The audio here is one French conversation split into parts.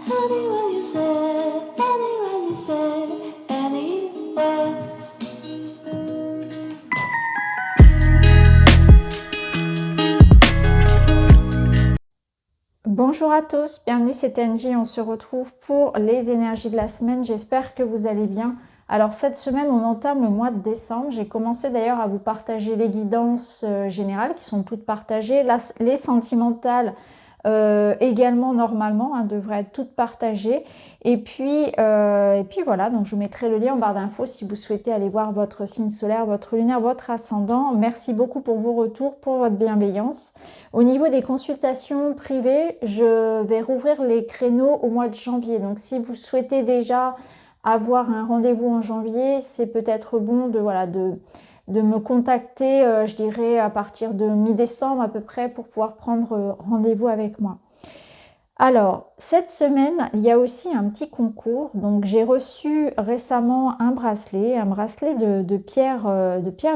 Anywhere you say, anywhere you say, anywhere. Bonjour à tous, bienvenue c'est Angie, on se retrouve pour les énergies de la semaine, j'espère que vous allez bien. Alors cette semaine on entame le mois de décembre, j'ai commencé d'ailleurs à vous partager les guidances générales qui sont toutes partagées, les sentimentales également normalement devraient être toutes partagées et puis voilà, donc je vous mettrai le lien en barre d'infos si vous souhaitez aller voir votre signe solaire, votre lunaire, votre ascendant. Merci beaucoup pour vos retours, pour votre bienveillance. Au niveau des consultations privées, je vais rouvrir les créneaux au mois de janvier, donc si vous souhaitez déjà avoir un rendez-vous en janvier, c'est peut-être bon de me contacter, je dirais, à partir de mi-décembre à peu près pour pouvoir prendre rendez-vous avec moi. Alors, cette semaine, il y a aussi un petit concours. Donc, j'ai reçu récemment un bracelet de pierre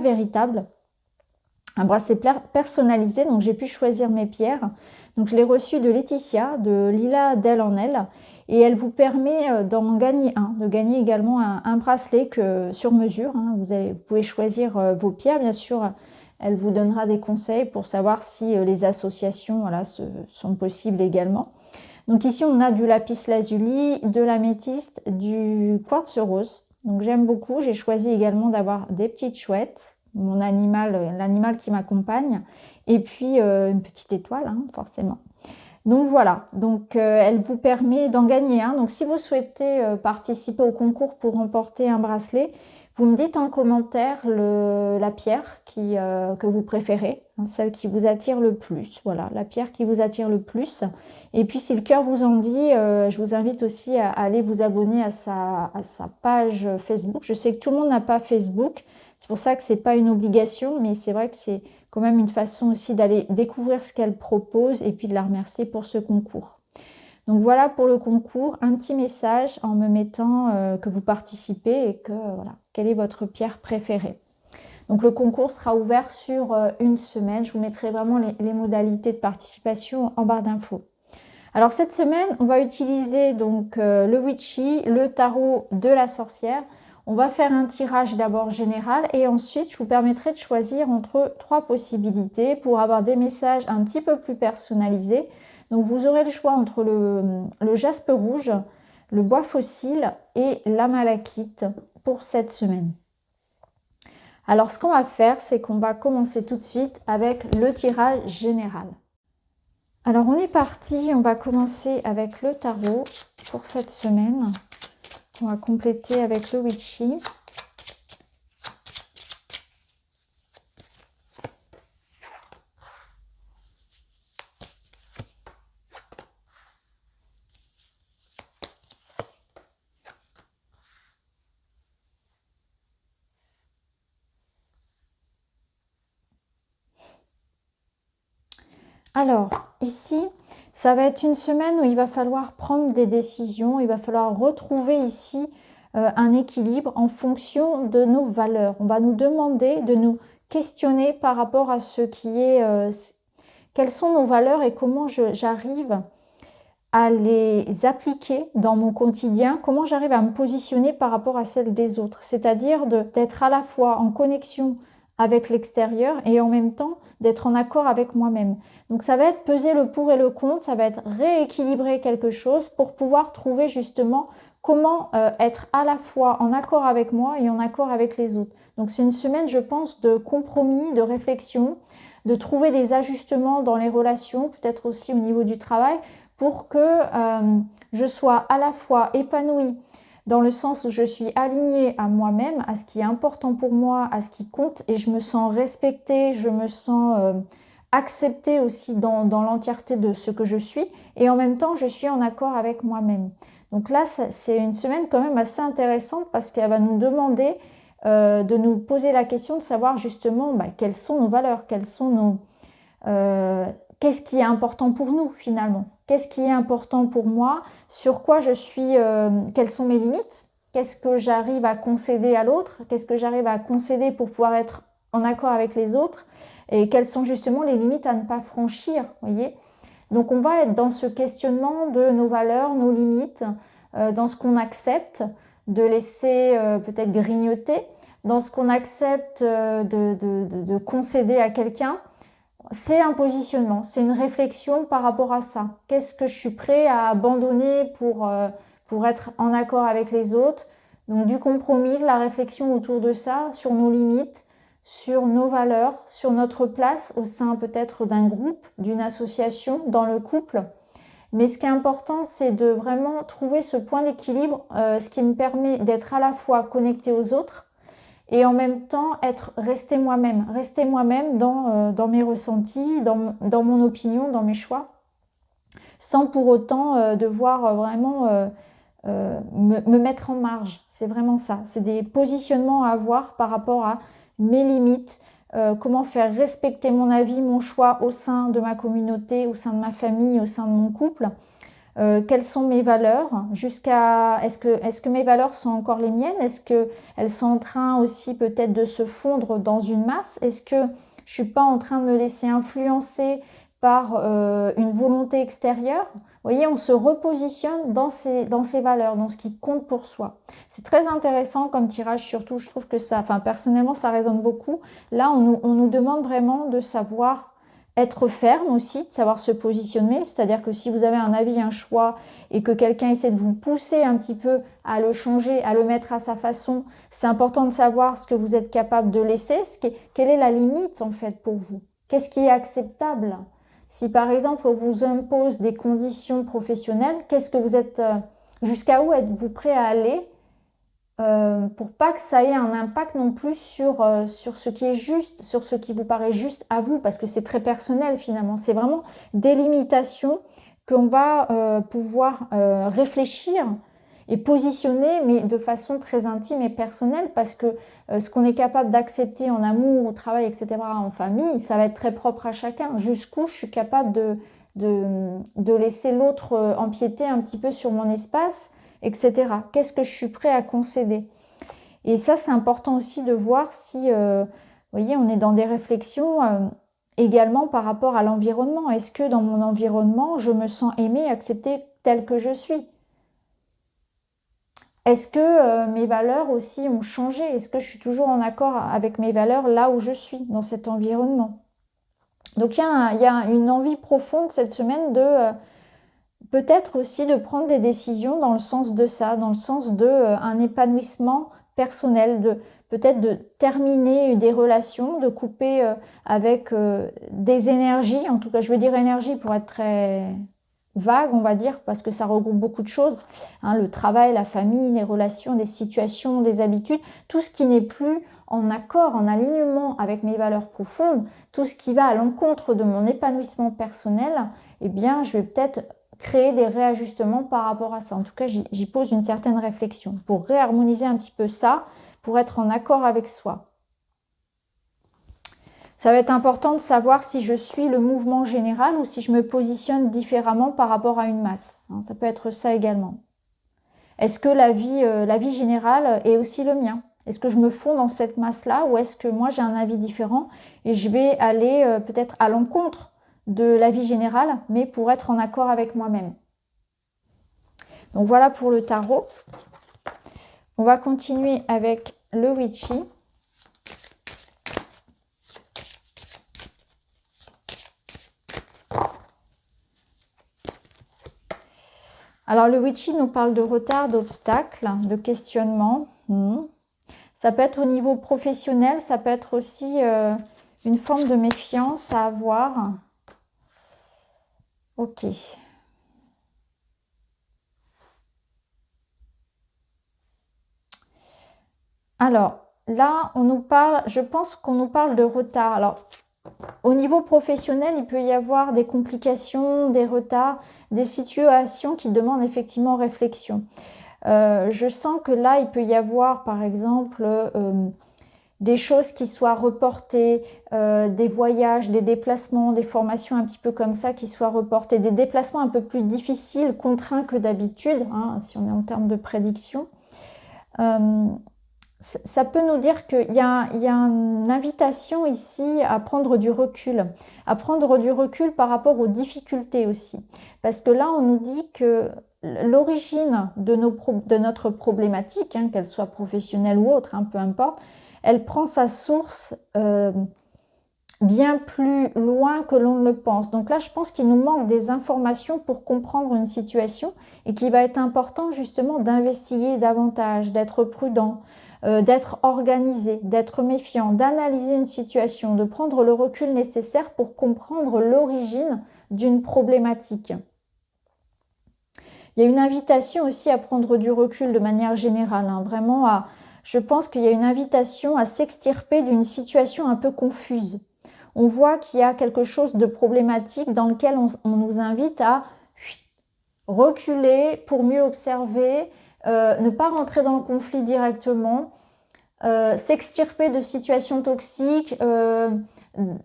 véritable, un bracelet personnalisé. Donc, j'ai pu choisir mes pierres. Donc, je l'ai reçu de Laetitia, de Lila d'elle en elle. Et elle vous permet d'en gagner de gagner également un bracelet sur mesure. Vous pouvez choisir vos pierres, bien sûr. Elle vous donnera des conseils pour savoir si les associations sont possibles également. Donc ici, on a du lapis lazuli, de l'améthyste, du quartz rose. Donc j'aime beaucoup. J'ai choisi également d'avoir des petites chouettes, mon animal, l'animal qui m'accompagne, et puis une petite étoile, forcément. Donc voilà, donc elle vous permet d'en gagner un. Donc si vous souhaitez participer au concours pour remporter un bracelet, vous me dites en commentaire la pierre que vous préférez, celle qui vous attire le plus. Voilà, la pierre qui vous attire le plus. Et puis si le cœur vous en dit, je vous invite aussi à aller vous abonner à sa page Facebook. Je sais que tout le monde n'a pas Facebook, c'est pour ça que c'est pas une obligation, mais c'est vrai que c'est quand même une façon aussi d'aller découvrir ce qu'elle propose et puis de la remercier pour ce concours. Donc voilà pour le concours, un petit message en me mettant que vous participez et que voilà, quelle est votre pierre préférée. Donc le concours sera ouvert sur une semaine. Je vous mettrai vraiment les modalités de participation en barre d'infos. Alors cette semaine, on va utiliser donc le witchy, le tarot de la sorcière. On va faire un tirage d'abord général et ensuite je vous permettrai de choisir entre 3 possibilités pour avoir des messages un petit peu plus personnalisés. Donc vous aurez le choix entre le jaspe rouge, le bois fossile et la malachite pour cette semaine. Alors ce qu'on va faire, c'est qu'on va commencer tout de suite avec le tirage général. Alors on est parti, on va commencer avec le tarot pour cette semaine. On va compléter avec le witchy. Alors ici, ça va être une semaine où il va falloir prendre des décisions, il va falloir retrouver ici un équilibre en fonction de nos valeurs. On va nous demander de nous questionner par rapport à ce qui est, quelles sont nos valeurs et comment j'arrive à les appliquer dans mon quotidien, comment j'arrive à me positionner par rapport à celles des autres. C'est-à-dire d'être à la fois en connexion avec l'extérieur et en même temps d'être en accord avec moi-même. Donc ça va être peser le pour et le contre, ça va être rééquilibrer quelque chose pour pouvoir trouver justement comment être à la fois en accord avec moi et en accord avec les autres. Donc c'est une semaine, je pense, de compromis, de réflexion, de trouver des ajustements dans les relations, peut-être aussi au niveau du travail, pour que je sois à la fois épanouie dans le sens où je suis alignée à moi-même, à ce qui est important pour moi, à ce qui compte, et je me sens respectée, je me sens acceptée aussi dans l'entièreté de ce que je suis, et en même temps, je suis en accord avec moi-même. Donc là, c'est une semaine quand même assez intéressante parce qu'elle va nous demander de nous poser la question de savoir justement quelles sont nos valeurs, qu'est-ce qui est important pour nous finalement. Qu'est-ce qui est important pour moi? Sur quoi je suis? Quelles sont mes limites? Qu'est-ce que j'arrive à concéder à l'autre? Qu'est-ce que j'arrive à concéder pour pouvoir être en accord avec les autres? Et quelles sont justement les limites à ne pas franchir, voyez? Donc on va être dans ce questionnement de nos valeurs, nos limites, dans ce qu'on accepte de laisser peut-être grignoter, dans ce qu'on accepte de concéder à quelqu'un. C'est un positionnement, c'est une réflexion par rapport à ça. Qu'est-ce que je suis prêt à abandonner pour être en accord avec les autres? Donc du compromis, de la réflexion autour de ça, sur nos limites, sur nos valeurs, sur notre place au sein peut-être d'un groupe, d'une association, dans le couple. Mais ce qui est important, c'est de vraiment trouver ce point d'équilibre, ce qui me permet d'être à la fois connecté aux autres et en même temps rester moi-même dans mes ressentis, dans mon opinion, dans mes choix, sans pour autant devoir vraiment me mettre en marge. C'est vraiment ça. C'est des positionnements à avoir par rapport à mes limites, comment faire respecter mon avis, mon choix au sein de ma communauté, au sein de ma famille, au sein de mon couple. Quelles sont mes valeurs, est-ce que mes valeurs sont encore les miennes, est-ce qu'elles sont en train aussi peut-être de se fondre dans une masse, est-ce que je suis pas en train de me laisser influencer par une volonté extérieure. Vous voyez, on se repositionne dans ses valeurs, dans ce qui compte pour soi. C'est très intéressant comme tirage, surtout je trouve que ça, personnellement ça résonne beaucoup. Là on nous demande vraiment de savoir être ferme aussi, de savoir se positionner, c'est-à-dire que si vous avez un avis, un choix et que quelqu'un essaie de vous pousser un petit peu à le changer, à le mettre à sa façon, c'est important de savoir ce que vous êtes capable de laisser, quelle est la limite en fait pour vous, qu'est-ce qui est acceptable. Si par exemple on vous impose des conditions professionnelles, jusqu'à où êtes-vous prêt à aller pour pas que ça ait un impact non plus sur ce qui est juste, sur ce qui vous paraît juste à vous, parce que c'est très personnel finalement. C'est vraiment des limitations qu'on va pouvoir réfléchir et positionner, mais de façon très intime et personnelle, parce que ce qu'on est capable d'accepter en amour, au travail, etc., en famille, ça va être très propre à chacun. Jusqu'où je suis capable de laisser l'autre empiéter un petit peu sur mon espace, etc. Qu'est-ce que je suis prêt à concéder? Et ça, c'est important aussi de voir si, vous voyez, on est dans des réflexions également par rapport à l'environnement. Est-ce que dans mon environnement, je me sens aimée, acceptée telle que je suis? Est-ce que mes valeurs aussi ont changé? Est-ce que je suis toujours en accord avec mes valeurs là où je suis, dans cet environnement? Donc il y a une envie profonde cette semaine de peut-être aussi de prendre des décisions dans le sens de ça, dans le sens de un épanouissement personnel, peut-être de terminer des relations, de couper avec des énergies, en tout cas je veux dire énergie pour être très vague, on va dire, parce que ça regroupe beaucoup de choses, hein, le travail, la famille, les relations, des situations, des habitudes, tout ce qui n'est plus en accord, en alignement avec mes valeurs profondes, tout ce qui va à l'encontre de mon épanouissement personnel, eh bien je vais peut-être créer des réajustements par rapport à ça. En tout cas, j'y pose une certaine réflexion pour réharmoniser un petit peu ça, pour être en accord avec soi. Ça va être important de savoir si je suis le mouvement général ou si je me positionne différemment par rapport à une masse. Ça peut être ça également. Est-ce que la vie générale est aussi le mien? Est-ce que je me fonds dans cette masse-là ou est-ce que moi j'ai un avis différent et je vais aller peut-être à l'encontre de la vie générale, mais pour être en accord avec moi-même? Donc voilà pour le tarot. On va continuer avec le Witchy. Alors le Witchy nous parle de retard, d'obstacles, de questionnement. Ça peut être au niveau professionnel, ça peut être aussi une forme de méfiance à avoir. Ok. Alors là, on nous parle, je pense qu'on nous parle de retard. Alors au niveau professionnel, il peut y avoir des complications, des retards, des situations qui demandent effectivement réflexion. Je sens que là, il peut y avoir, par exemple, des choses qui soient reportées, des voyages, des déplacements, des formations un petit peu comme ça qui soient reportées, des déplacements un peu plus difficiles, contraints que d'habitude, hein, si on est en termes de prédiction. ça peut nous dire qu'il y a une invitation ici à prendre du recul par rapport aux difficultés aussi. Parce que là, on nous dit que l'origine de notre problématique, hein, qu'elle soit professionnelle ou autre, hein, peu importe, elle prend sa source bien plus loin que l'on ne le pense. Donc là, je pense qu'il nous manque des informations pour comprendre une situation et qu'il va être important justement d'investiguer davantage, d'être prudent, d'être organisé, d'être méfiant, d'analyser une situation, de prendre le recul nécessaire pour comprendre l'origine d'une problématique. Il y a une invitation aussi à prendre du recul de manière générale, hein, vraiment je pense qu'il y a une invitation à s'extirper d'une situation un peu confuse. On voit qu'il y a quelque chose de problématique dans lequel on nous invite à reculer pour mieux observer, ne pas rentrer dans le conflit directement, s'extirper de situations toxiques.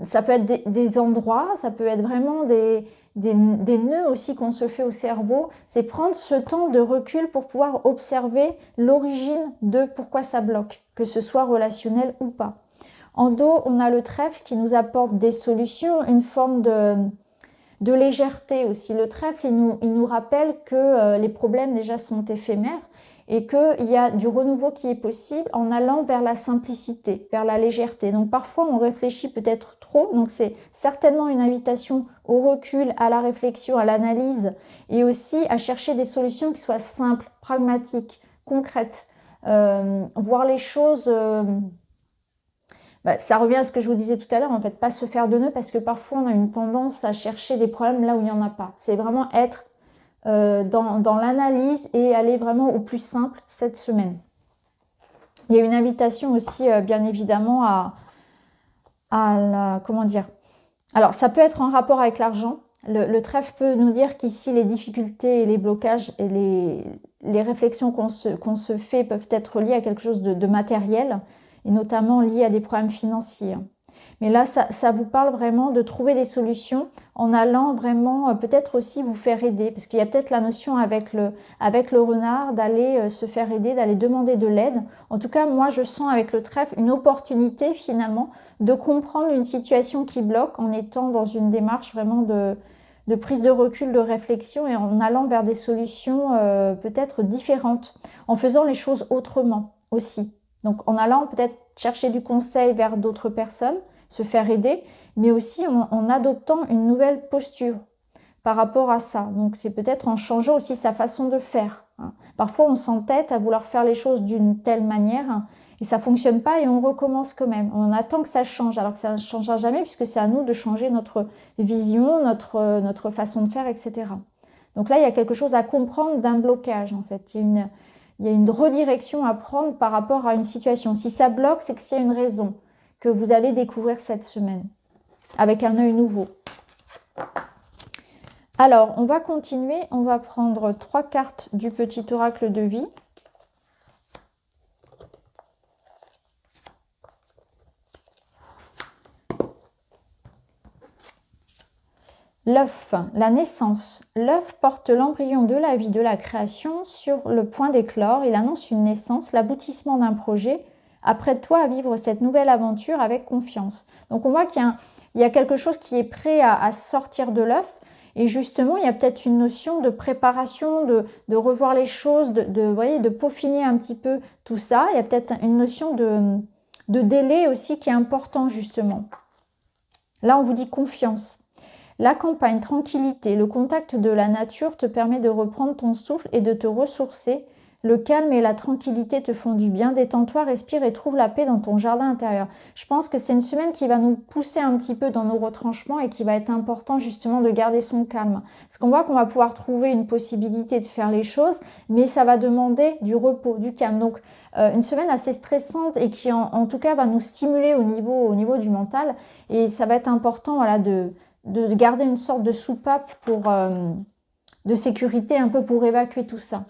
Ça peut être des endroits, ça peut être vraiment des nœuds aussi qu'on se fait au cerveau. C'est prendre ce temps de recul pour pouvoir observer l'origine de pourquoi ça bloque, que ce soit relationnel ou pas. En dos, on a le trèfle qui nous apporte des solutions, une forme de légèreté aussi. Le trèfle, il nous rappelle que les problèmes déjà sont éphémères et qu'il y a du renouveau qui est possible en allant vers la simplicité, vers la légèreté. Donc parfois, on réfléchit peut-être trop. Donc c'est certainement une invitation au recul, à la réflexion, à l'analyse et aussi à chercher des solutions qui soient simples, pragmatiques, concrètes. Voir les choses... ça revient à ce que je vous disais tout à l'heure, en fait, pas se faire de nœuds parce que parfois on a une tendance à chercher des problèmes là où il n'y en a pas. C'est vraiment être dans l'analyse et aller vraiment au plus simple cette semaine. Il y a une invitation aussi, bien évidemment, comment dire. Alors, ça peut être en rapport avec l'argent. Le trèfle peut nous dire qu'ici, les difficultés et les blocages et les réflexions qu'on se fait peuvent être liées à quelque chose de matériel, et notamment liées à des problèmes financiers. Mais là, ça vous parle vraiment de trouver des solutions en allant vraiment peut-être aussi vous faire aider. Parce qu'il y a peut-être la notion avec le renard d'aller se faire aider, d'aller demander de l'aide. En tout cas, moi, je sens avec le trèfle une opportunité finalement de comprendre une situation qui bloque en étant dans une démarche vraiment de prise de recul, de réflexion et en allant vers des solutions peut-être différentes, en faisant les choses autrement aussi. Donc en allant peut-être chercher du conseil vers d'autres personnes, se faire aider, mais aussi en adoptant une nouvelle posture par rapport à ça. Donc c'est peut-être en changeant aussi sa façon de faire. Parfois on s'entête à vouloir faire les choses d'une telle manière et ça ne fonctionne pas et on recommence quand même. On attend que ça change alors que ça ne changera jamais puisque c'est à nous de changer notre vision, notre façon de faire, etc. Donc là il y a quelque chose à comprendre d'un blocage en fait. Il y a une redirection à prendre par rapport à une situation. Si ça bloque, c'est qu'il y a une raison que vous allez découvrir cette semaine avec un œil nouveau. Alors, on va continuer. On va prendre 3 cartes du petit oracle de vie. L'œuf, la naissance. L'œuf porte l'embryon de la vie, de la création sur le point d'éclore. Il annonce une naissance, l'aboutissement d'un projet. Apprête-toi à vivre cette nouvelle aventure avec confiance. Donc on voit qu'il y a quelque chose qui est prêt à sortir de l'œuf. Et justement, il y a peut-être une notion de préparation, de revoir les choses, de peaufiner un petit peu tout ça. Il y a peut-être une notion de délai aussi qui est important justement. Là, on vous dit confiance. La campagne, tranquillité, le contact de la nature te permet de reprendre ton souffle et de te ressourcer. Le calme et la tranquillité te font du bien. Détends-toi, respire et trouve la paix dans ton jardin intérieur. Je pense que c'est une semaine qui va nous pousser un petit peu dans nos retranchements et qui va être important justement de garder son calme. Parce qu'on voit qu'on va pouvoir trouver une possibilité de faire les choses, mais ça va demander du repos, du calme. Donc une semaine assez stressante et qui en tout cas va nous stimuler au niveau du mental. Et ça va être important voilà, de garder une sorte de soupape de sécurité un peu pour évacuer tout ça.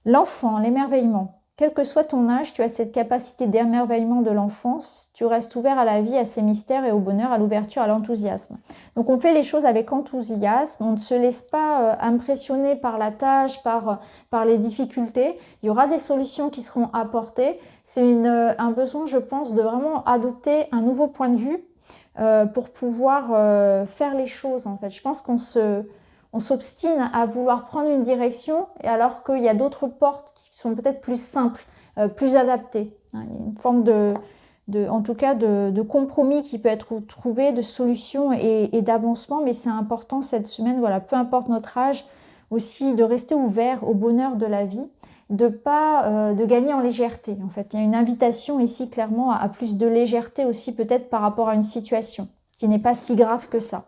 L'enfant, l'émerveillement. Quel que soit ton âge, tu as cette capacité d'émerveillement de l'enfance. Tu restes ouvert à la vie, à ses mystères et au bonheur, à l'ouverture, à l'enthousiasme. Donc on fait les choses avec enthousiasme. On ne se laisse pas impressionner par la tâche, par les difficultés. Il y aura des solutions qui seront apportées. C'est un besoin, je pense, de vraiment adopter un nouveau point de vue pour pouvoir faire les choses, en fait. Je pense on s'obstine à vouloir prendre une direction, et alors qu'il y a d'autres portes qui sont peut-être plus simples, plus adaptées. Il y a une forme en tout cas de compromis qui peut être trouvé, de solutions et d'avancement, mais c'est important cette semaine, voilà, peu importe notre âge, aussi de rester ouvert au bonheur de la vie, de gagner en légèreté. En fait, il y a une invitation ici clairement à plus de légèreté aussi, peut-être par rapport à une situation qui n'est pas si grave que ça.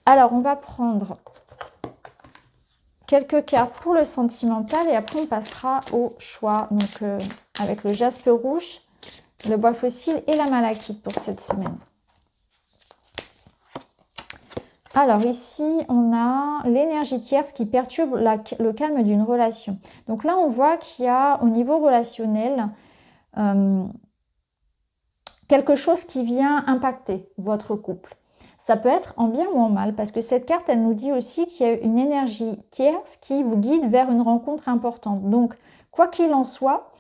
Alors, on va prendre quelques cartes pour le sentimental et après on passera au choix. Donc, avec le jaspe rouge, le bois fossile et la malachite pour cette semaine. Alors ici, on a l'énergie tierce qui perturbe le calme d'une relation. Donc là, on voit qu'il y a au niveau relationnel quelque chose qui vient impacter votre couple. Ça peut être en bien ou en mal, parce que cette carte, elle nous dit aussi qu'il y a une énergie tierce qui vous guide vers une rencontre importante. Donc, quoi qu'il en soit,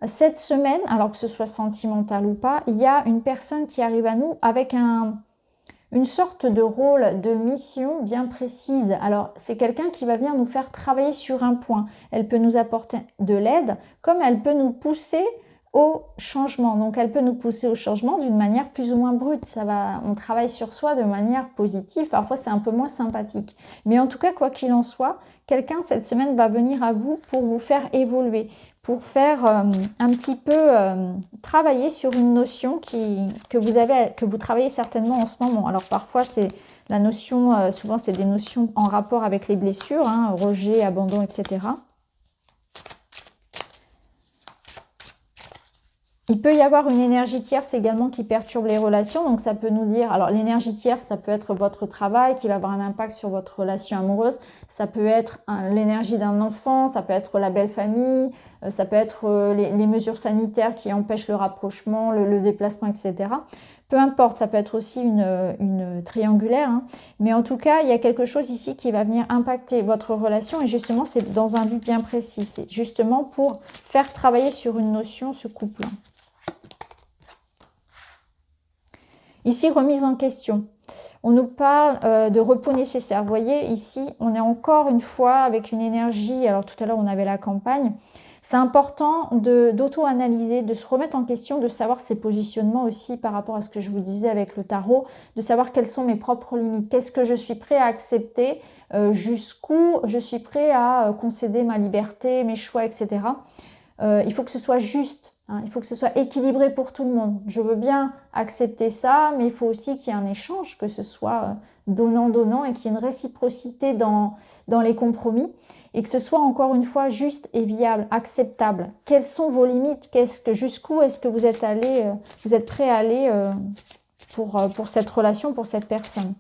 cette semaine, alors que ce soit sentimental ou pas, il y a une personne qui arrive à nous avec une sorte de rôle, de mission bien précise. Alors, c'est quelqu'un qui va venir nous faire travailler sur un point. Elle peut nous apporter de l'aide, comme elle peut nous pousser au changement. Donc, elle peut nous pousser au changement d'une manière plus ou moins brute. On travaille sur soi de manière positive. Parfois, c'est un peu moins sympathique. Mais en tout cas, quoi qu'il en soit, quelqu'un cette semaine va venir à vous pour vous faire évoluer, pour faire un petit peu travailler sur une notion que vous travaillez certainement en ce moment. Alors, parfois, c'est la notion, souvent, c'est des notions en rapport avec les blessures, hein, rejet, abandon, etc. Il peut y avoir une énergie tierce également qui perturbe les relations, donc ça peut nous dire, alors l'énergie tierce, ça peut être votre travail qui va avoir un impact sur votre relation amoureuse, ça peut être l'énergie d'un enfant, ça peut être la belle famille, ça peut être les mesures sanitaires qui empêchent le rapprochement, le déplacement, etc. Peu importe, ça peut être aussi une triangulaire, hein. Mais en tout cas, il y a quelque chose ici qui va venir impacter votre relation et justement, c'est dans un but bien précis, c'est justement pour faire travailler sur une notion ce couple. Ici, remise en question. On nous parle de repos nécessaire. Vous voyez, ici, on est encore une fois avec une énergie. Alors, tout à l'heure, on avait la campagne. C'est important d'auto-analyser, de se remettre en question, de savoir ses positionnements aussi par rapport à ce que je vous disais avec le tarot, de savoir quelles sont mes propres limites. Qu'est-ce que je suis prêt à accepter, jusqu'où je suis prêt à concéder ma liberté, mes choix, etc. Il faut que ce soit juste. Il faut que ce soit équilibré pour tout le monde. Je veux bien accepter ça, mais il faut aussi qu'il y ait un échange, que ce soit donnant-donnant et qu'il y ait une réciprocité dans les compromis et que ce soit encore une fois juste et viable, acceptable. Quelles sont vos limites? Jusqu'où est-ce que vous êtes prêt à aller pour cette relation, pour cette personne?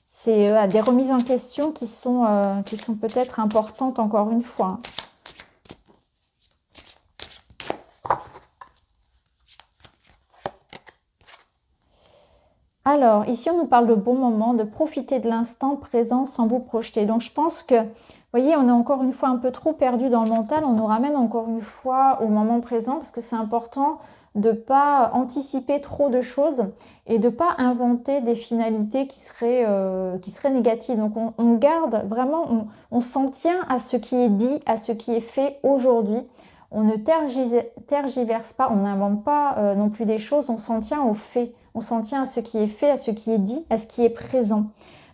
C'est des remises en question qui sont peut-être importantes encore une fois. Alors, ici, on nous parle de bons moments, de profiter de l'instant présent sans vous projeter. Donc, je pense que, vous voyez, on est encore une fois un peu trop perdu dans le mental. On nous ramène encore une fois au moment présent parce que c'est important de ne pas anticiper trop de choses et de ne pas inventer des finalités qui seraient négatives. Donc, on garde vraiment, on s'en tient à ce qui est dit, à ce qui est fait aujourd'hui. On ne tergiverse pas, on n'invente pas non plus des choses, on s'en tient aux faits. On s'en tient à ce qui est fait, à ce qui est dit, à ce qui est présent.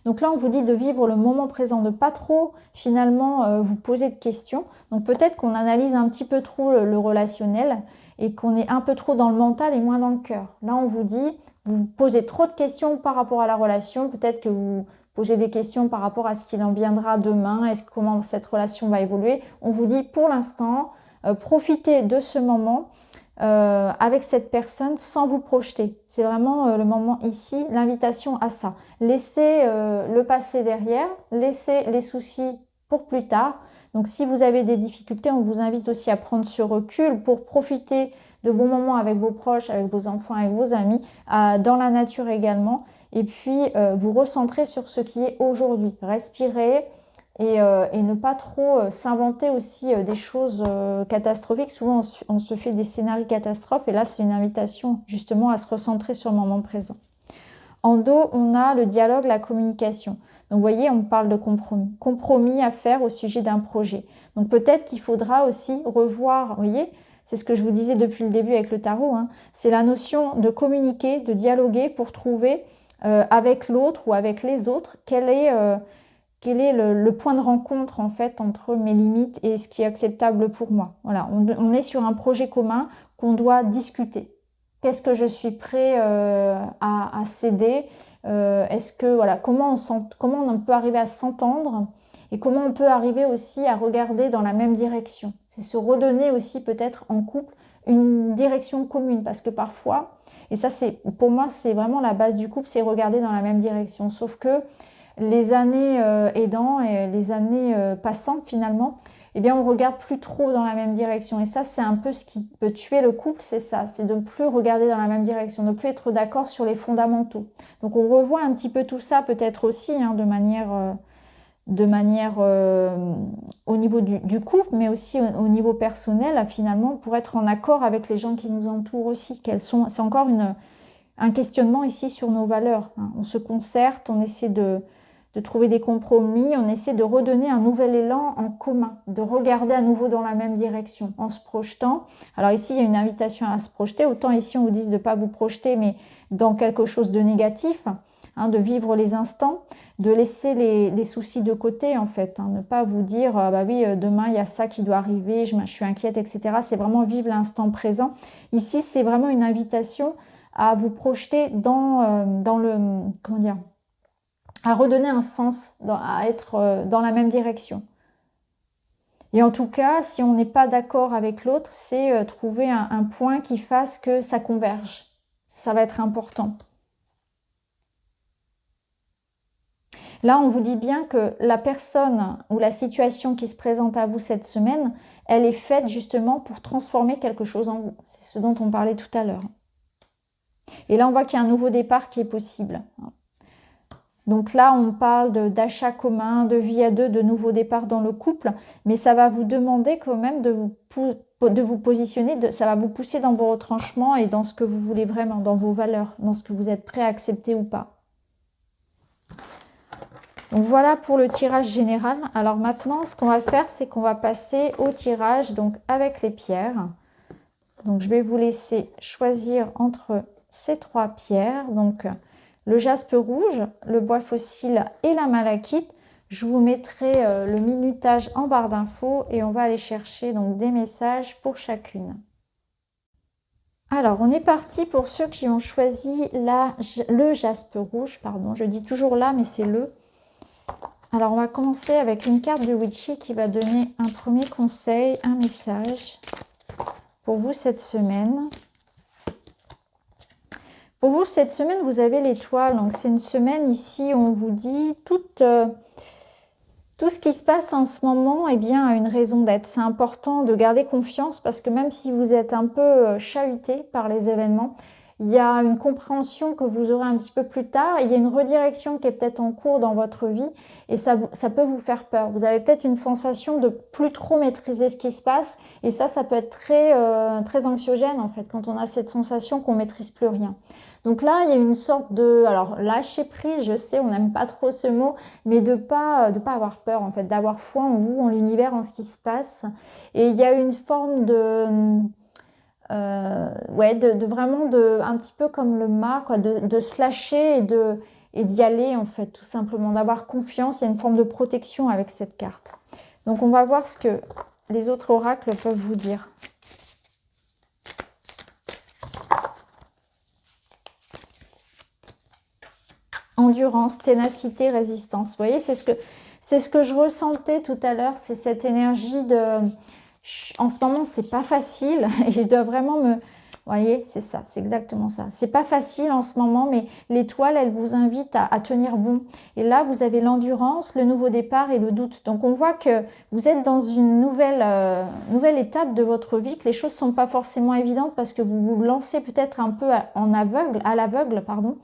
Donc là, on vous dit de vivre le moment présent, de pas trop finalement vous poser de questions. Donc peut-être qu'on analyse un petit peu trop le relationnel et qu'on est un peu trop dans le mental et moins dans le cœur. Là, on vous dit, vous posez trop de questions par rapport à la relation. Peut-être que vous posez des questions par rapport à ce qu'il en viendra demain, comment cette relation va évoluer. On vous dit pour l'instant, profitez de ce moment. Avec cette personne sans vous projeter. C'est vraiment le moment ici, l'invitation à ça. Laissez le passé derrière, laissez les soucis pour plus tard. Donc si vous avez des difficultés, on vous invite aussi à prendre ce recul pour profiter de bons moments avec vos proches, avec vos enfants, avec vos amis, dans la nature également. Et puis vous recentrer sur ce qui est aujourd'hui. Respirer et ne pas trop s'inventer aussi des choses catastrophiques. Souvent on se fait des scénarios catastrophes et là c'est une invitation justement à se recentrer sur le moment présent. En dos, on a le dialogue, la communication. Donc, vous voyez, on parle de compromis. Compromis à faire au sujet d'un projet. Donc, peut-être qu'il faudra aussi revoir, vous voyez, c'est ce que je vous disais depuis le début avec le tarot, hein, c'est la notion de communiquer, de dialoguer pour trouver avec l'autre ou avec les autres quel est le point de rencontre en fait entre mes limites et ce qui est acceptable pour moi. Voilà, on est sur un projet commun qu'on doit discuter. Qu'est-ce que je suis prêt à céder est-ce que voilà, comment on peut arriver à s'entendre et comment on peut arriver aussi à regarder dans la même direction. C'est se redonner aussi peut-être en couple une direction commune parce que parfois, et ça c'est pour moi c'est vraiment la base du couple, c'est regarder dans la même direction. Sauf que les années aidant et les années passantes finalement, eh bien on regarde plus trop dans la même direction. Et ça, c'est un peu ce qui peut tuer le couple, c'est ça, c'est de ne plus regarder dans la même direction, de ne plus être d'accord sur les fondamentaux. Donc on revoit un petit peu tout ça peut-être aussi hein, de manière au niveau du couple, mais aussi au niveau personnel, finalement, pour être en accord avec les gens qui nous entourent aussi. C'est encore un questionnement ici sur nos valeurs. Hein. On se concerte, on essaie de trouver des compromis, on essaie de redonner un nouvel élan en commun, de regarder à nouveau dans la même direction, en se projetant. Alors ici, il y a une invitation à se projeter. Autant ici, on vous dit de ne pas vous projeter, mais dans quelque chose de négatif, hein, de vivre les instants, de laisser les soucis de côté, en fait. Hein, ne pas vous dire, bah oui, demain, il y a ça qui doit arriver, je suis inquiète, etc. C'est vraiment vivre l'instant présent. Ici, c'est vraiment une invitation à vous projeter dans le... Comment dire ? À redonner un sens, à être dans la même direction. Et en tout cas, si on n'est pas d'accord avec l'autre, c'est trouver un point qui fasse que ça converge. Ça va être important. Là, on vous dit bien que la personne ou la situation qui se présente à vous cette semaine, elle est faite justement pour transformer quelque chose en vous. C'est ce dont on parlait tout à l'heure. Et là, on voit qu'il y a un nouveau départ qui est possible. Donc là, on parle d'achat commun, de vie à deux, de nouveaux départs dans le couple, mais ça va vous demander quand même de vous positionner, ça va vous pousser dans vos retranchements et dans ce que vous voulez vraiment, dans vos valeurs, dans ce que vous êtes prêt à accepter ou pas. Donc voilà pour le tirage général. Alors maintenant, ce qu'on va faire, c'est qu'on va passer au tirage donc avec les pierres. Donc je vais vous laisser choisir entre ces trois pierres. Donc le jaspe rouge, le bois fossile et la malachite. Je vous mettrai le minutage en barre d'infos et on va aller chercher donc des messages pour chacune. Alors, on est parti pour ceux qui ont choisi le jaspe rouge. Pardon, je dis toujours là, mais c'est le. Alors, on va commencer avec une carte de Witchy qui va donner un premier conseil, un message pour vous cette semaine. Pour vous, cette semaine, vous avez l'étoile. Donc, c'est une semaine ici où on vous dit tout ce qui se passe en ce moment, eh bien, a une raison d'être. C'est important de garder confiance parce que même si vous êtes un peu chahuté par les événements, il y a une compréhension que vous aurez un petit peu plus tard. Il y a une redirection qui est peut-être en cours dans votre vie et ça peut vous faire peur. Vous avez peut-être une sensation de plus trop maîtriser ce qui se passe et ça peut être très anxiogène en fait quand on a cette sensation qu'on maîtrise plus rien. Donc là, il y a une sorte de... Alors, lâcher prise, je sais, on n'aime pas trop ce mot, mais de pas avoir peur, en fait, d'avoir foi en vous, en l'univers, en ce qui se passe. Et il y a une forme de... vraiment un petit peu comme le mât, quoi, de se lâcher et d'y aller, en fait, tout simplement, d'avoir confiance. Il y a une forme de protection avec cette carte. Donc, on va voir ce que les autres oracles peuvent vous dire. Endurance, ténacité, résistance. Vous voyez, c'est ce que je ressentais tout à l'heure, c'est cette énergie de... En ce moment, c'est pas facile et je dois vraiment voyez, c'est ça, c'est exactement ça. C'est pas facile en ce moment, mais l'étoile, elle vous invite à tenir bon. Et là, vous avez l'endurance, le nouveau départ et le doute. Donc, on voit que vous êtes dans une nouvelle étape de votre vie, que les choses sont pas forcément évidentes parce que vous vous lancez peut-être un peu à l'aveugle, pardon.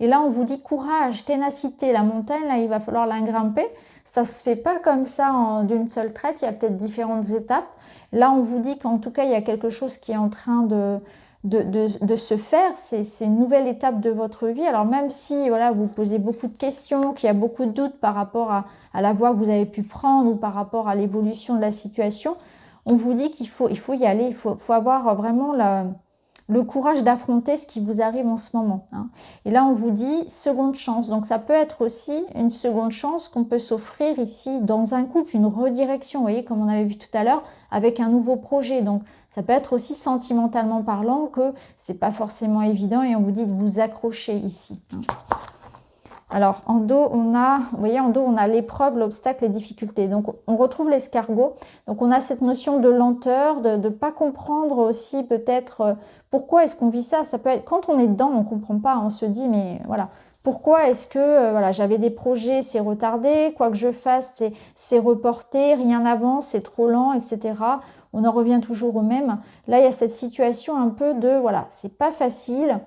Et là, on vous dit courage, ténacité. La montagne, là, il va falloir la grimper. Ça se fait pas comme ça d'une seule traite. Il y a peut-être différentes étapes. Là, on vous dit qu'en tout cas, il y a quelque chose qui est en train de se faire. C'est une nouvelle étape de votre vie. Alors, même si voilà, vous posez beaucoup de questions, qu'il y a beaucoup de doutes par rapport à la voie que vous avez pu prendre ou par rapport à l'évolution de la situation, on vous dit qu'il faut y aller. Il faut avoir vraiment le courage d'affronter ce qui vous arrive en ce moment. Hein. Et là, on vous dit seconde chance. Donc, ça peut être aussi une seconde chance qu'on peut s'offrir ici dans un couple, une redirection, vous voyez, comme on avait vu tout à l'heure, avec un nouveau projet. Donc, ça peut être aussi sentimentalement parlant que c'est pas forcément évident et on vous dit de vous accrocher ici. Hein. Alors, en dos, on a, vous voyez, en dos, on a l'épreuve, l'obstacle, les difficultés. Donc, on retrouve l'escargot. Donc, on a cette notion de lenteur, de ne pas comprendre aussi peut-être pourquoi est-ce qu'on vit ça. Ça peut être, quand on est dedans, on ne comprend pas. On se dit, mais voilà, pourquoi est-ce que voilà, j'avais des projets, c'est retardé, quoi que je fasse, c'est reporté, rien n'avance, c'est trop lent, etc. On en revient toujours au même. Là, il y a cette situation un peu de, voilà, c'est pas facile.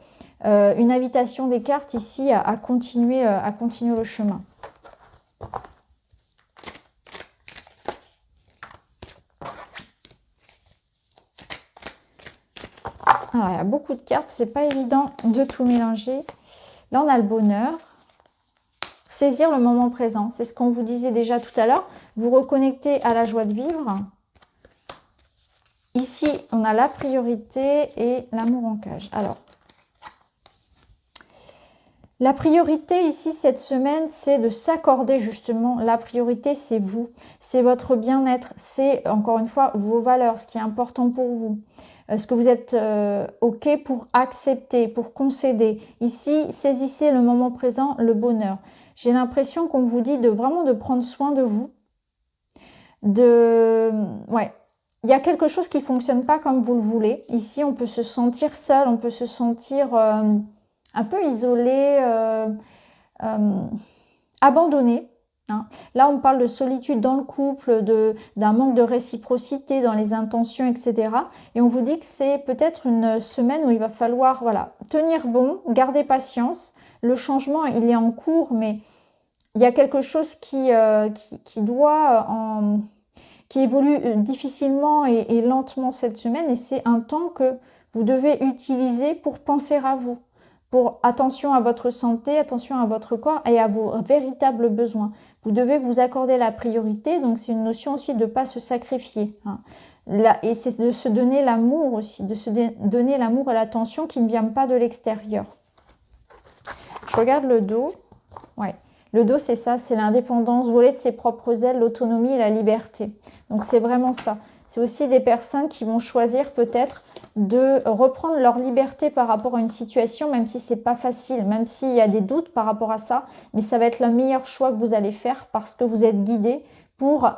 Une invitation des cartes ici à continuer le chemin. Alors, il y a beaucoup de cartes, c'est pas évident de tout mélanger. Là, on a le bonheur. Saisir le moment présent, c'est ce qu'on vous disait déjà tout à l'heure. Vous reconnectez à la joie de vivre. Ici, on a la priorité et l'amour en cage. Alors, la priorité ici, cette semaine, c'est de s'accorder justement. La priorité, c'est vous. C'est votre bien-être. C'est, encore une fois, vos valeurs, ce qui est important pour vous. Ce que vous êtes OK pour accepter, pour concéder. Ici, saisissez le moment présent, le bonheur. J'ai l'impression qu'on vous dit vraiment de prendre soin de vous. Ouais. Il y a quelque chose qui ne fonctionne pas comme vous le voulez. Ici, on peut se sentir seul, on peut se sentir un peu isolé, abandonné. Hein. Là, on parle de solitude dans le couple, d'un manque de réciprocité dans les intentions, etc. Et on vous dit que c'est peut-être une semaine où il va falloir voilà, tenir bon, garder patience. Le changement, il est en cours, mais il y a quelque chose qui évolue difficilement et lentement cette semaine. Et c'est un temps que vous devez utiliser pour penser à vous. Pour attention à votre santé, attention à votre corps et à vos véritables besoins. Vous devez vous accorder la priorité, donc c'est une notion aussi de ne pas se sacrifier. Hein. Et c'est de se donner l'amour aussi, de se donner l'amour et l'attention qui ne vient pas de l'extérieur. Je regarde le dos. Ouais. Le dos, c'est ça, c'est l'indépendance, voler de ses propres ailes, l'autonomie et la liberté. Donc c'est vraiment ça. C'est aussi des personnes qui vont choisir peut-être de reprendre leur liberté par rapport à une situation, même si c'est pas facile, même s'il y a des doutes par rapport à ça, mais ça va être le meilleur choix que vous allez faire parce que vous êtes guidé pour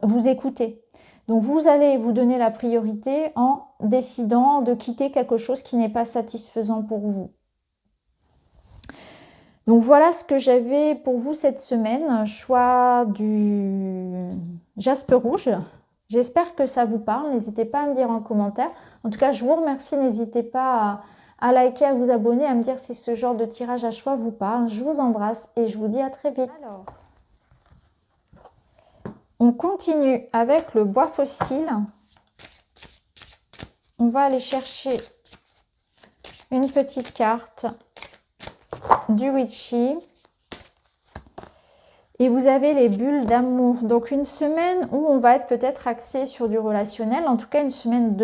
vous écouter. Donc vous allez vous donner la priorité en décidant de quitter quelque chose qui n'est pas satisfaisant pour vous. Donc voilà ce que j'avais pour vous cette semaine, choix du jaspe rouge. J'espère que ça vous parle, n'hésitez pas à me dire en commentaire. En tout cas, je vous remercie, n'hésitez pas à liker, à vous abonner, à me dire si ce genre de tirage à choix vous parle. Je vous embrasse et je vous dis à très vite. Alors, on continue avec le bois fossile. On va aller chercher une petite carte du Witchy. Et vous avez les bulles d'amour. Donc une semaine où on va être peut-être axé sur du relationnel. En tout cas une semaine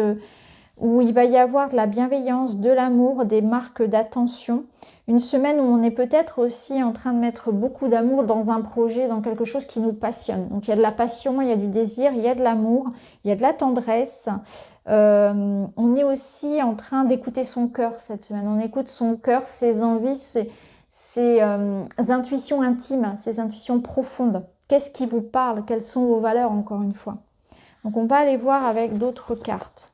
où il va y avoir de la bienveillance, de l'amour, des marques d'attention. Une semaine où on est peut-être aussi en train de mettre beaucoup d'amour dans un projet, dans quelque chose qui nous passionne. Donc il y a de la passion, il y a du désir, il y a de l'amour, il y a de la tendresse. On est aussi en train d'écouter son cœur cette semaine. On écoute son cœur, ses envies, ses intuitions intimes, ses intuitions profondes. Qu'est-ce qui vous parle? Quelles sont vos valeurs, encore une fois? Donc, on va aller voir avec d'autres cartes.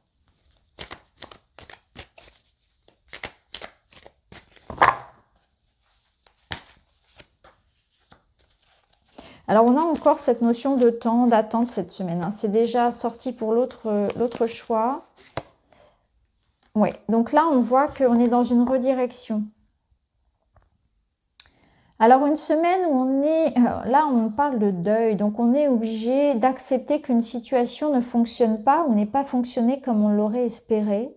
Alors, on a encore cette notion de temps, d'attente cette semaine. Hein. C'est déjà sorti pour l'autre choix. Oui, donc là, on voit qu'on est dans une redirection. Alors, une semaine où on est... Là, on parle de deuil. Donc, on est obligé d'accepter qu'une situation ne fonctionne pas ou n'est pas fonctionné comme on l'aurait espéré.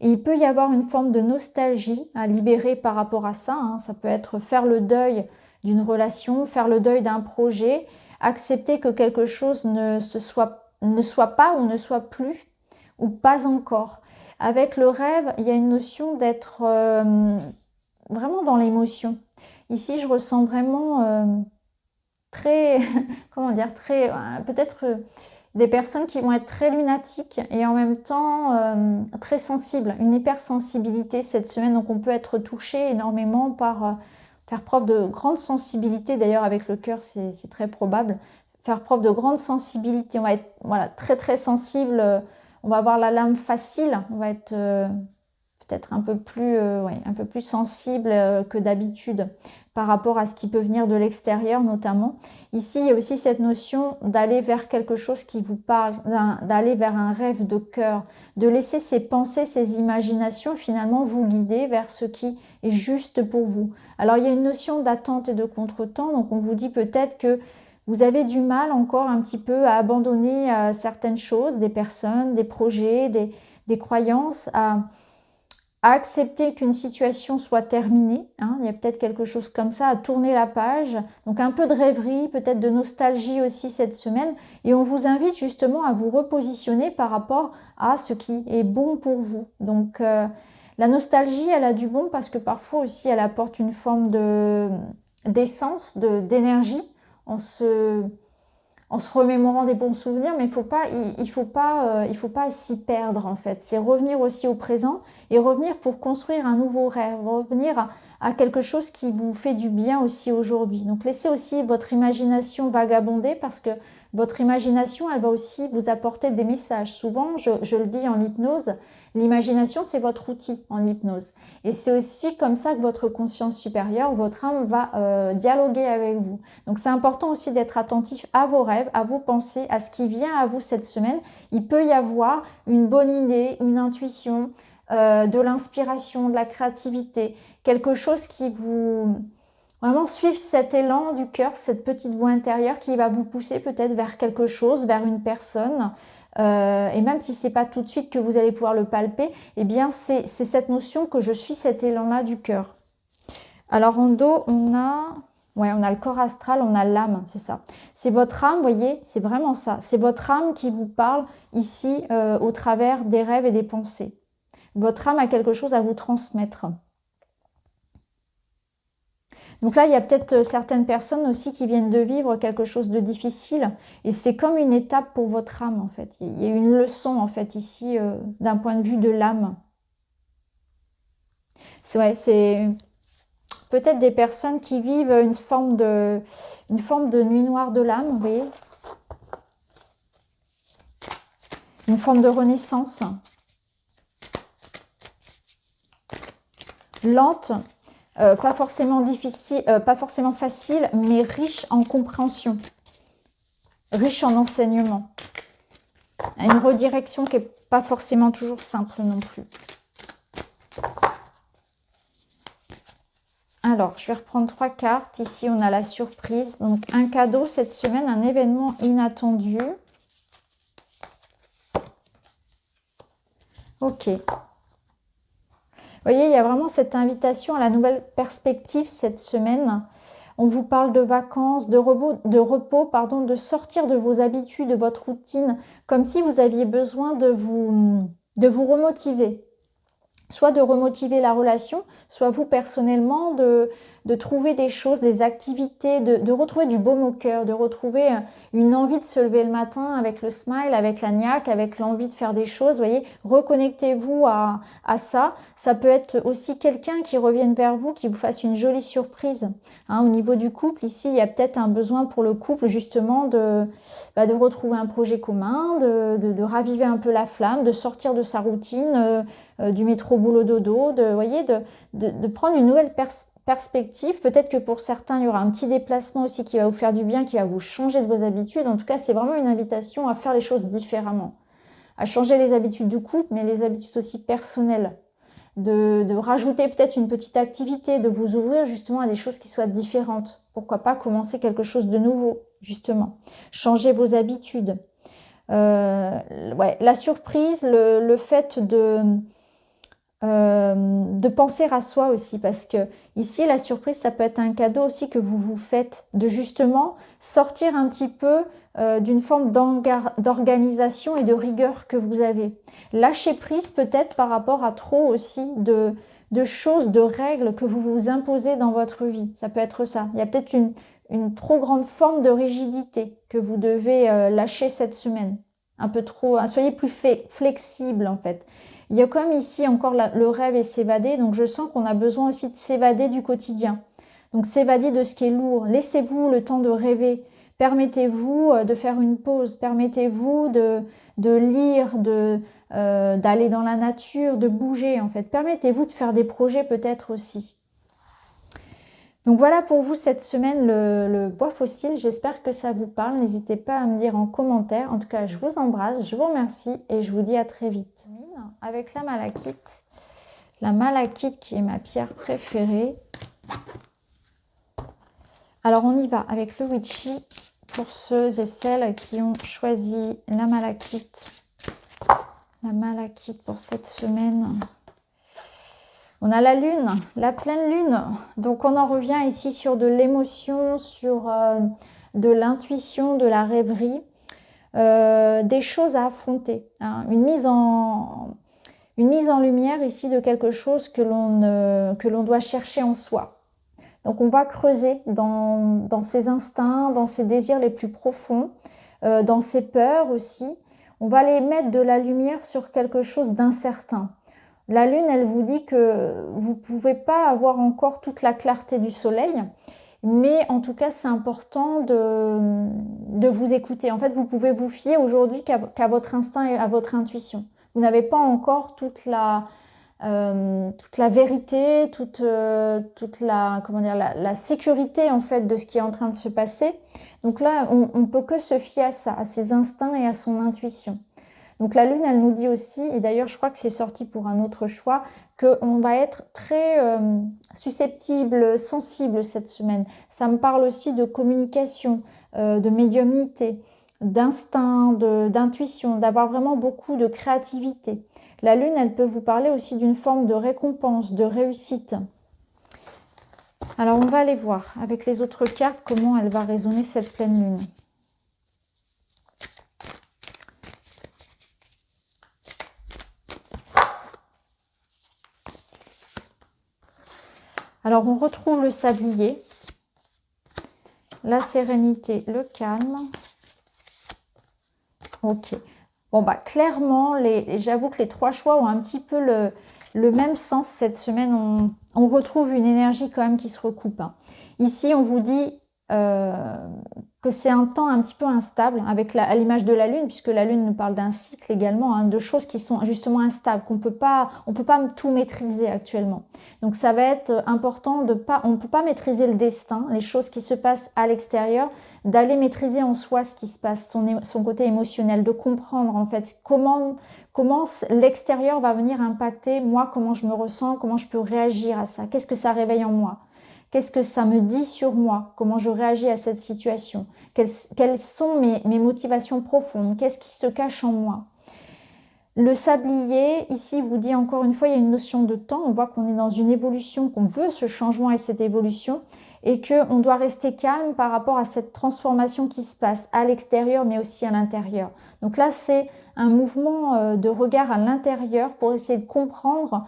Et il peut y avoir une forme de nostalgie à libérer par rapport à ça. Hein. Ça peut être faire le deuil d'une relation, faire le deuil d'un projet, accepter que quelque chose ne soit pas ou ne soit plus ou pas encore. Avec le rêve, il y a une notion d'être vraiment dans l'émotion. Ici, je ressens vraiment très, comment dire, très, peut-être des personnes qui vont être très lunatiques et en même temps très sensibles, une hypersensibilité cette semaine. Donc, on peut être touché énormément par faire preuve de grande sensibilité. D'ailleurs, avec le cœur, c'est très probable. Faire preuve de grande sensibilité. On va être voilà, très, très sensible. On va avoir la lame facile. On va être peut-être un peu plus sensible que d'habitude par rapport à ce qui peut venir de l'extérieur notamment. Ici, il y a aussi cette notion d'aller vers quelque chose qui vous parle, d'aller vers un rêve de cœur, de laisser ces pensées, ces imaginations finalement vous guider vers ce qui est juste pour vous. Alors, il y a une notion d'attente et de contretemps, donc on vous dit peut-être que vous avez du mal encore un petit peu à abandonner certaines choses, des personnes, des projets, des croyances, à accepter qu'une situation soit terminée, hein, il y a peut-être quelque chose comme ça, à tourner la page, donc un peu de rêverie, peut-être de nostalgie aussi cette semaine, et on vous invite justement à vous repositionner par rapport à ce qui est bon pour vous. Donc la nostalgie, elle a du bon parce que parfois aussi elle apporte une forme d'essence, d'énergie en se remémorant des bons souvenirs, mais il faut pas s'y perdre en fait. C'est revenir aussi au présent et revenir pour construire un nouveau rêve, revenir à quelque chose qui vous fait du bien aussi aujourd'hui. Donc laissez aussi votre imagination vagabonder parce que votre imagination, elle va aussi vous apporter des messages. Souvent, je le dis en hypnose, l'imagination, c'est votre outil en hypnose. Et c'est aussi comme ça que votre conscience supérieure, votre âme va dialoguer avec vous. Donc c'est important aussi d'être attentif à vos rêves, à vos pensées, à ce qui vient à vous cette semaine. Il peut y avoir une bonne idée, une intuition, de l'inspiration, de la créativité, quelque chose qui vous... Vraiment suivre cet élan du cœur, cette petite voix intérieure qui va vous pousser peut-être vers quelque chose, vers une personne. Et même si c'est pas tout de suite que vous allez pouvoir le palper, eh bien c'est cette notion que je suis cet élan-là du cœur. Alors en dos, on a le corps astral, on a l'âme, c'est ça. C'est votre âme, vous voyez, c'est vraiment ça. C'est votre âme qui vous parle ici au travers des rêves et des pensées. Votre âme a quelque chose à vous transmettre. Donc là, il y a peut-être certaines personnes aussi qui viennent de vivre quelque chose de difficile. Et c'est comme une étape pour votre âme, en fait. Il y a une leçon, en fait, ici, d'un point de vue de l'âme. C'est peut-être des personnes qui vivent une forme de nuit noire de l'âme, vous voyez. Une forme de renaissance. Lente. Pas forcément difficile, pas forcément facile, mais riche en compréhension, riche en enseignement. Une redirection qui n'est pas forcément toujours simple non plus. Alors, je vais reprendre 3 cartes. Ici, on a la surprise. Donc, un cadeau cette semaine, un événement inattendu. Ok. Vous voyez, il y a vraiment cette invitation à la nouvelle perspective cette semaine. On vous parle de vacances, de repos, de sortir de vos habitudes, de votre routine, comme si vous aviez besoin de vous remotiver. Soit de remotiver la relation, soit vous personnellement de trouver des choses, des activités, de retrouver du baume au cœur, de retrouver une envie de se lever le matin avec le smile, avec la niaque, avec l'envie de faire des choses. Vous voyez, reconnectez-vous à ça. Ça peut être aussi quelqu'un qui revienne vers vous, qui vous fasse une jolie surprise. Hein, au niveau du couple, ici, il y a peut-être un besoin pour le couple justement de retrouver un projet commun, de raviver un peu la flamme, de sortir de sa routine, du métro boulot dodo, de prendre une nouvelle perspective. Peut-être que pour certains, il y aura un petit déplacement aussi qui va vous faire du bien, qui va vous changer de vos habitudes. En tout cas, c'est vraiment une invitation à faire les choses différemment, à changer les habitudes du couple, mais les habitudes aussi personnelles. De rajouter peut-être une petite activité, de vous ouvrir justement à des choses qui soient différentes. Pourquoi pas commencer quelque chose de nouveau, justement. Changer vos habitudes. Ouais, la surprise, le fait de penser à soi aussi, parce que ici, la surprise, ça peut être un cadeau aussi que vous vous faites, de justement sortir un petit peu d'une forme d'organisation et de rigueur que vous avez. Lâcher prise peut-être par rapport à trop aussi de choses, de règles que vous vous imposez dans votre vie. Ça peut être ça. Il y a peut-être une trop grande forme de rigidité que vous devez lâcher cette semaine. Un peu trop, soyez plus flexible en fait. Il y a comme ici encore le rêve et s'évader, donc je sens qu'on a besoin aussi de s'évader du quotidien. Donc s'évader de ce qui est lourd. Laissez-vous le temps de rêver. Permettez-vous de faire une pause. Permettez-vous de lire, d'aller dans la nature, de bouger en fait. Permettez-vous de faire des projets peut-être aussi. Donc voilà pour vous cette semaine le bois fossile. J'espère que ça vous parle. N'hésitez pas à me dire en commentaire. En tout cas, je vous embrasse, je vous remercie et je vous dis à très vite. Avec la malachite. La malachite qui est ma pierre préférée. Alors on y va avec le witchy pour ceux et celles qui ont choisi la malachite. La malachite pour cette semaine. On a la lune, la pleine lune. Donc on en revient ici sur de l'émotion, sur de l'intuition, de la rêverie, des choses à affronter. Hein. Une mise en lumière ici de quelque chose que l'on doit chercher en soi. Donc on va creuser dans ses instincts, dans ses désirs les plus profonds, dans ses peurs aussi. On va les mettre de la lumière sur quelque chose d'incertain. La lune, elle vous dit que vous ne pouvez pas avoir encore toute la clarté du soleil, mais en tout cas, c'est important de vous écouter. En fait, vous pouvez vous fier aujourd'hui qu'à votre instinct et à votre intuition. Vous n'avez pas encore toute la vérité, toute la sécurité en fait de ce qui est en train de se passer. Donc là, on peut que se fier à ça, à ses instincts et à son intuition. Donc la lune, elle nous dit aussi, et d'ailleurs je crois que c'est sorti pour un autre choix, qu'on va être très susceptible, sensible cette semaine. Ça me parle aussi de communication, de médiumnité, d'instinct, d'intuition, d'avoir vraiment beaucoup de créativité. La lune, elle peut vous parler aussi d'une forme de récompense, de réussite. Alors on va aller voir avec les autres cartes comment elle va résonner cette pleine lune. Alors, on retrouve le sablier, la sérénité, le calme. Ok. Bon, bah, clairement, j'avoue que les trois choix ont un petit peu le même sens cette semaine. On retrouve une énergie quand même qui se recoupe. Hein. Ici, on vous dit que c'est un temps un petit peu instable, à l'image de la lune, puisque la lune nous parle d'un cycle également, hein, de choses qui sont justement instables, on peut pas tout maîtriser actuellement. Donc ça va être important on ne peut pas maîtriser le destin, les choses qui se passent à l'extérieur, d'aller maîtriser en soi ce qui se passe, son côté émotionnel, de comprendre en fait comment l'extérieur va venir impacter moi, comment je me ressens, comment je peux réagir à ça, qu'est-ce que ça réveille en moi. Qu'est-ce que ça me dit sur moi? Comment je réagis à cette situation? Quelles sont mes motivations profondes? Qu'est-ce qui se cache en moi? Le sablier, ici, vous dit encore une fois, il y a une notion de temps. On voit qu'on est dans une évolution, qu'on veut ce changement et cette évolution, et qu'on doit rester calme par rapport à cette transformation qui se passe à l'extérieur, mais aussi à l'intérieur. Donc là, c'est un mouvement de regard à l'intérieur pour essayer de comprendre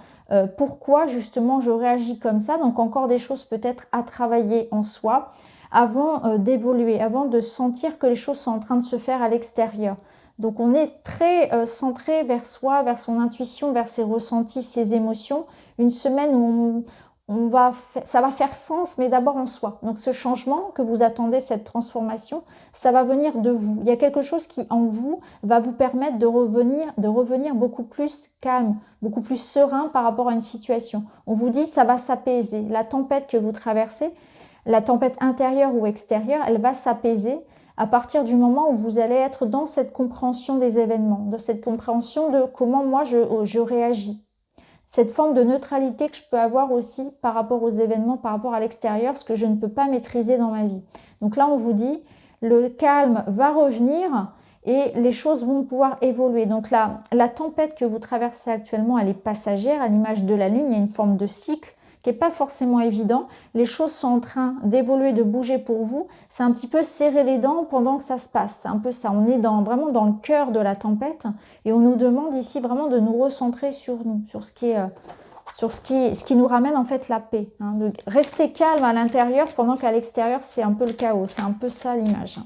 pourquoi justement je réagis comme ça. Donc encore des choses peut-être à travailler en soi avant d'évoluer, avant de sentir que les choses sont en train de se faire à l'extérieur. Donc on est très centré vers soi, vers son intuition, vers ses ressentis, ses émotions. Une semaine où ça va faire sens, mais d'abord en soi. Donc ce changement que vous attendez, cette transformation, ça va venir de vous. Il y a quelque chose qui en vous va vous permettre de revenir beaucoup plus calme, beaucoup plus serein par rapport à une situation. On vous dit ça va s'apaiser. La tempête que vous traversez, la tempête intérieure ou extérieure, elle va s'apaiser à partir du moment où vous allez être dans cette compréhension des événements, de cette compréhension de comment moi je réagis. Cette forme de neutralité que je peux avoir aussi par rapport aux événements, par rapport à l'extérieur, ce que je ne peux pas maîtriser dans ma vie. Donc là, on vous dit, le calme va revenir et les choses vont pouvoir évoluer. Donc là, la tempête que vous traversez actuellement, elle est passagère, à l'image de la Lune, il y a une forme de cycle qui n'est pas forcément évident. Les choses sont en train d'évoluer, de bouger pour vous. C'est un petit peu serrer les dents pendant que ça se passe. C'est un peu ça. On est vraiment dans le cœur de la tempête et on nous demande ici vraiment de nous recentrer sur nous, sur ce qui nous ramène en fait la paix. Hein, de rester calme à l'intérieur pendant qu'à l'extérieur, c'est un peu le chaos. C'est un peu ça l'image.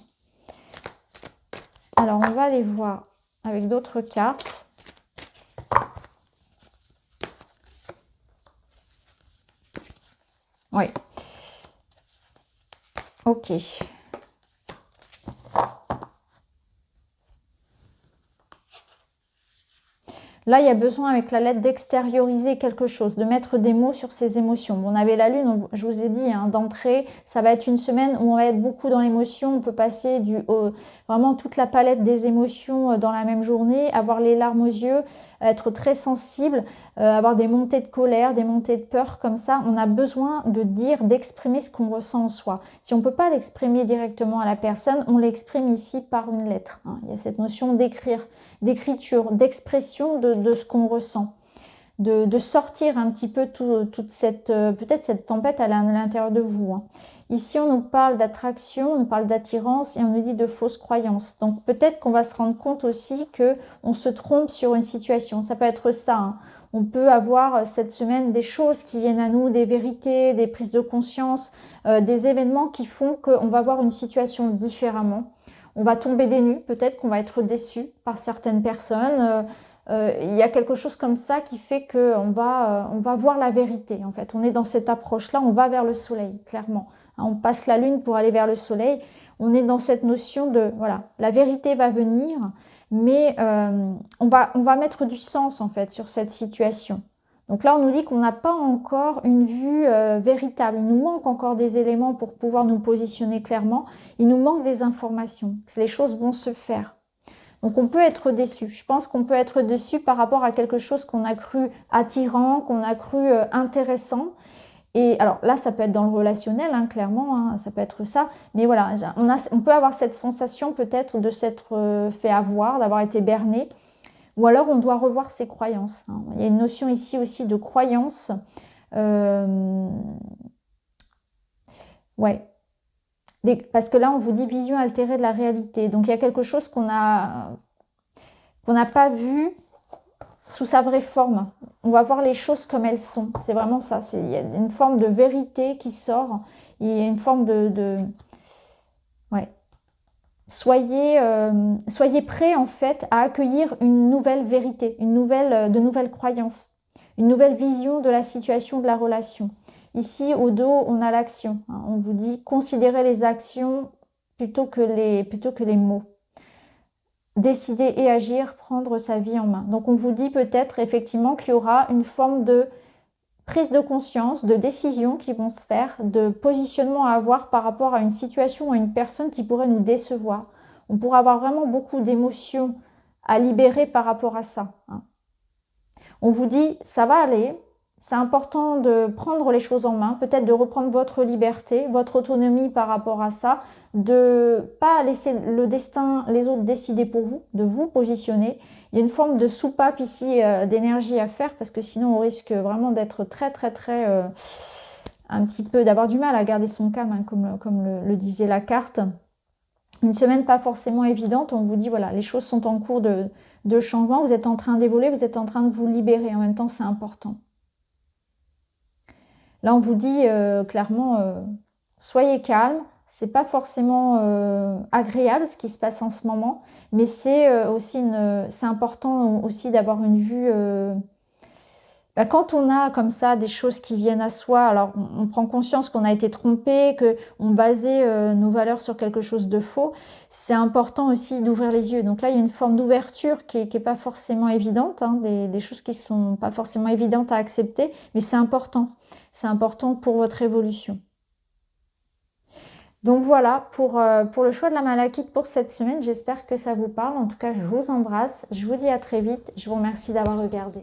Alors, on va aller voir avec d'autres cartes. Oui. Ok. Là, il y a besoin avec la lettre d'extérioriser quelque chose, de mettre des mots sur ses émotions. On avait la lune, je vous ai dit, hein, d'entrée, ça va être une semaine où on va être beaucoup dans l'émotion. On peut passer vraiment toute la palette des émotions dans la même journée, avoir les larmes aux yeux, être très sensible, avoir des montées de colère, des montées de peur comme ça. On a besoin de dire, d'exprimer ce qu'on ressent en soi. Si on ne peut pas l'exprimer directement à la personne, on l'exprime ici par une lettre. Hein. Il y a cette notion d'écrire, d'écriture, d'expression de ce qu'on ressent, de sortir un petit peu toute cette, peut-être cette tempête à l'intérieur de vous. Hein. Ici, on nous parle d'attraction, on nous parle d'attirance et on nous dit de fausses croyances. Donc peut-être qu'on va se rendre compte aussi qu'on se trompe sur une situation. Ça peut être ça. Hein. On peut avoir cette semaine des choses qui viennent à nous, des vérités, des prises de conscience, des événements qui font qu'on va voir une situation différemment. On va tomber des nues, peut-être qu'on va être déçu par certaines personnes. Il y a quelque chose comme ça qui fait qu'on va voir la vérité. En fait, on est dans cette approche-là, on va vers le soleil, clairement. On passe la lune pour aller vers le soleil. On est dans cette notion de, voilà, la vérité va venir, mais on va mettre du sens, en fait, sur cette situation. Donc là, on nous dit qu'on n'a pas encore une vue véritable. Il nous manque encore des éléments pour pouvoir nous positionner clairement. Il nous manque des informations. Les choses vont se faire. Donc on peut être déçu. Je pense qu'on peut être déçu par rapport à quelque chose qu'on a cru attirant, qu'on a cru intéressant. Et alors là, ça peut être dans le relationnel, hein, clairement, hein, ça peut être ça. Mais voilà, on peut avoir cette sensation peut-être de s'être fait avoir, d'avoir été berné. Ou alors, on doit revoir ses croyances. Hein. Il y a une notion ici aussi de croyance. Ouais. Parce que là, on vous dit vision altérée de la réalité. Donc, il y a quelque chose qu'on n'a pas vu sous sa vraie forme. On va voir les choses comme elles sont. C'est vraiment ça. Il y a une forme de vérité qui sort. Il y a une forme Ouais. Soyez prêts en fait à accueillir une nouvelle vérité, de nouvelles croyances, une nouvelle vision de la situation, de la relation. Ici, au dos, on a l'action. Hein. On vous dit considérez les actions plutôt que les mots. Décider et agir, prendre sa vie en main. Donc, on vous dit peut-être effectivement qu'il y aura une forme de prise de conscience, de décisions qui vont se faire, de positionnement à avoir par rapport à une situation ou à une personne qui pourrait nous décevoir. On pourra avoir vraiment beaucoup d'émotions à libérer par rapport à ça. Hein. On vous dit, ça va aller, c'est important de prendre les choses en main, peut-être de reprendre votre liberté, votre autonomie par rapport à ça, de pas laisser le destin, les autres décider pour vous, de vous positionner. Il y a une forme de soupape ici d'énergie à faire parce que sinon on risque vraiment d'être très un petit peu, d'avoir du mal à garder son calme, hein, comme le disait la carte. Une semaine pas forcément évidente, on vous dit voilà, les choses sont en cours de changement, vous êtes en train d'évoluer, vous êtes en train de vous libérer, en même temps c'est important. Là on vous dit clairement, soyez calme, c'est pas forcément agréable ce qui se passe en ce moment, mais c'est aussi c'est important aussi d'avoir une vue Quand on a comme ça des choses qui viennent à soi, alors on prend conscience qu'on a été trompé, qu'on basait nos valeurs sur quelque chose de faux, c'est important aussi d'ouvrir les yeux. Donc là, il y a une forme d'ouverture qui est pas forcément évidente, hein, des choses qui sont pas forcément évidentes à accepter, mais c'est important. C'est important pour votre évolution. Donc voilà pour le choix de la malachite pour cette semaine. J'espère que ça vous parle. En tout cas, je vous embrasse. Je vous dis à très vite. Je vous remercie d'avoir regardé.